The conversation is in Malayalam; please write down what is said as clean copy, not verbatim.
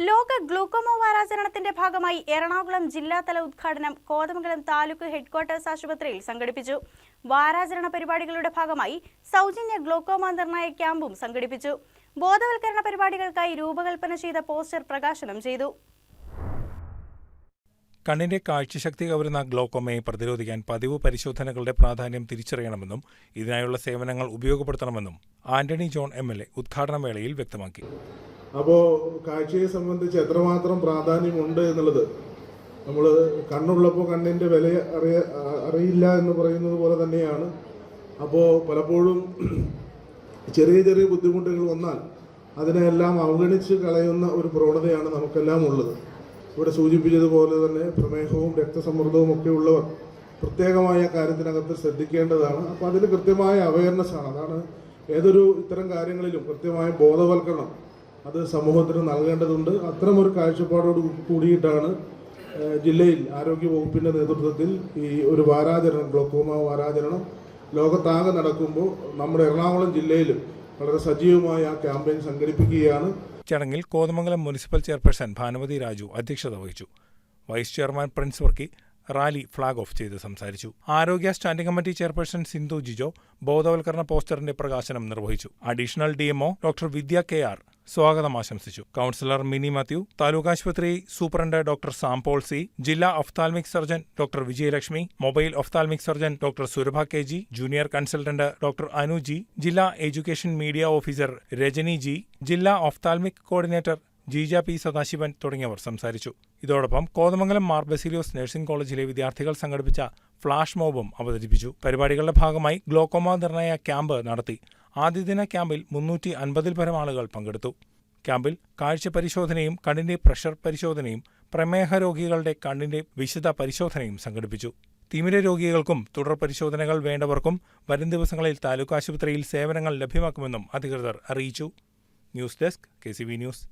ലോക ഗ്ലൂക്കോമ വാരാചരണത്തിന്റെ ഭാഗമായി എറണാകുളം ജില്ലാതല ഉദ്ഘാടനം കോതമംഗലം താലൂക്ക് ഹെഡ്ക്വാർട്ടേഴ്സ് ആശുപത്രിയിൽ സംഘടിപ്പിച്ചു. വാരാചരണ പരിപാടികളുടെ ഭാഗമായി സൗജന്യ ഗ്ലൂക്കോമ നിർണയ ക്യാമ്പും സംഘടിപ്പിച്ചു. ബോധവൽക്കരണ പരിപാടികൾക്കായി രൂപകൽപ്പന ചെയ്ത പോസ്റ്റർ പ്രകാശനം ചെയ്തു. കണ്ണിന്റെ കാഴ്ചശക്തി കവരുന്ന ഗ്ലോക്കോമയെ പ്രതിരോധിക്കാൻ പതിവ് പരിശോധനകളുടെ പ്രാധാന്യം തിരിച്ചറിയണമെന്നും ഇതിനായുള്ള സേവനങ്ങൾ ഉപയോഗപ്പെടുത്തണമെന്നും ആന്റണി ജോൺ MLA ഉദ്ഘാടന വേളയിൽ വ്യക്തമാക്കി. അപ്പോൾ കാഴ്ചയെ സംബന്ധിച്ച് എത്രമാത്രം പ്രാധാന്യമുണ്ട് എന്നുള്ളത് നമ്മൾ കണ്ണുള്ളപ്പോൾ കണ്ണിൻ്റെ വില അറിയില്ല എന്ന് പറയുന്നത് പോലെ തന്നെയാണ്. അപ്പോൾ പലപ്പോഴും ചെറിയ ചെറിയ ബുദ്ധിമുട്ടുകൾ വന്നാൽ അതിനെല്ലാം അവഗണിച്ച് കളയുന്ന ഒരു പ്രവണതയാണ് നമുക്കെല്ലാം ഉള്ളത്. ഇവിടെ സൂചിപ്പിച്ചതുപോലെ തന്നെ പ്രമേഹവും രക്തസമ്മർദ്ദവും ഒക്കെ ഉള്ളവർ പ്രത്യേകമായ കാര്യത്തിനകത്ത് ശ്രദ്ധിക്കേണ്ടതാണ്. അപ്പോൾ അതിന് കൃത്യമായ അവയർനെസ് ആണ്. അതാണ് ഏതൊരു ഇത്തരം കാര്യങ്ങളിലും കൃത്യമായ ബോധവൽക്കരണം അത് സമൂഹത്തിന് നൽകേണ്ടതുണ്ട്. അത്തരമൊരു കാഴ്ചപ്പാടോട് കൂടിയിട്ടാണ് ജില്ലയിൽ ആരോഗ്യ വകുപ്പിൻ്റെ നേതൃത്വത്തിൽ ഈ ഒരു വാരാചരണം, ഗ്ലോക്കോമ വാരാചരണം ലോകത്താകെ നടക്കുമ്പോൾ നമ്മുടെ എറണാകുളം ജില്ലയിലും വളരെ സജീവമായ ആ ക്യാമ്പയിൻ സംഘടിപ്പിക്കുകയാണ്. ചടങ്ങിൽ കോതമംഗലം മുനിസിപ്പൽ ചെയർപേഴ്സൺ ഭാനുമതി രാജു അധ്യക്ഷത വഹിച്ചു. Vice chairman Prince Varkey rally flag off ചെയ്ത് സംസാരിച്ചു. ആരോഗ്യ standing committee chairperson Sindhu Jijo ബോധവൽക്കരണ പോസ്റ്ററിന്റെ പ്രകാശനം നിർവഹിച്ചു. Additional DMO doctor Vidya KR സ്വാഗതം ആശംസിച്ചു. കൌൺസിലർ മിനി മാത്യു, താലൂക്ക് ആശുപത്രി സൂപ്രണ്ട് ഡോക്ടർ സാംപോൾ C, ജില്ലാ ophthalmic surgeon doctor Vijayalakshmi, mobile ophthalmic surgeon doctor Surabha KG, junior consultant doctor Anu G, ജില്ലാ education media officer Rajani G, ജില്ലാ ophthalmic coordinator Jeeja P Sadasivan തുടങ്ങിയവർ സംസാരിച്ചു. ഇതോടൊപ്പം കോതമംഗലം മാർ ബസേലിയോസ് നഴ്സിംഗ് കോളേജിലെ വിദ്യാർത്ഥികൾ സംഘടിപ്പിച്ച ഫ്ളാഷ് മോബും അവതരിപ്പിച്ചു. പരിപാടികളുടെ ഭാഗമായി ഗ്ലോക്കോമ നിർണയ ക്യാമ്പ് നടത്തി. ആദ്യദിന ക്യാമ്പിൽ 350-ൽ പരം ആളുകൾ പങ്കെടുത്തു. ക്യാമ്പിൽ കാഴ്ച പരിശോധനയും കണ്ണിന്റെ പ്രഷർ പരിശോധനയും പ്രമേഹ രോഗികളുടെ കണ്ണിന്റെ വിശദ പരിശോധനയും സംഘടിപ്പിച്ചു. തിമിര രോഗികൾക്കും തുടർ പരിശോധനകൾ വേണ്ടവർക്കും വരും ദിവസങ്ങളിൽ താലൂക്ക് ആശുപത്രിയിൽ സേവനങ്ങൾ ലഭ്യമാക്കുമെന്നും അധികൃതർ അറിയിച്ചു. News desk KCV news.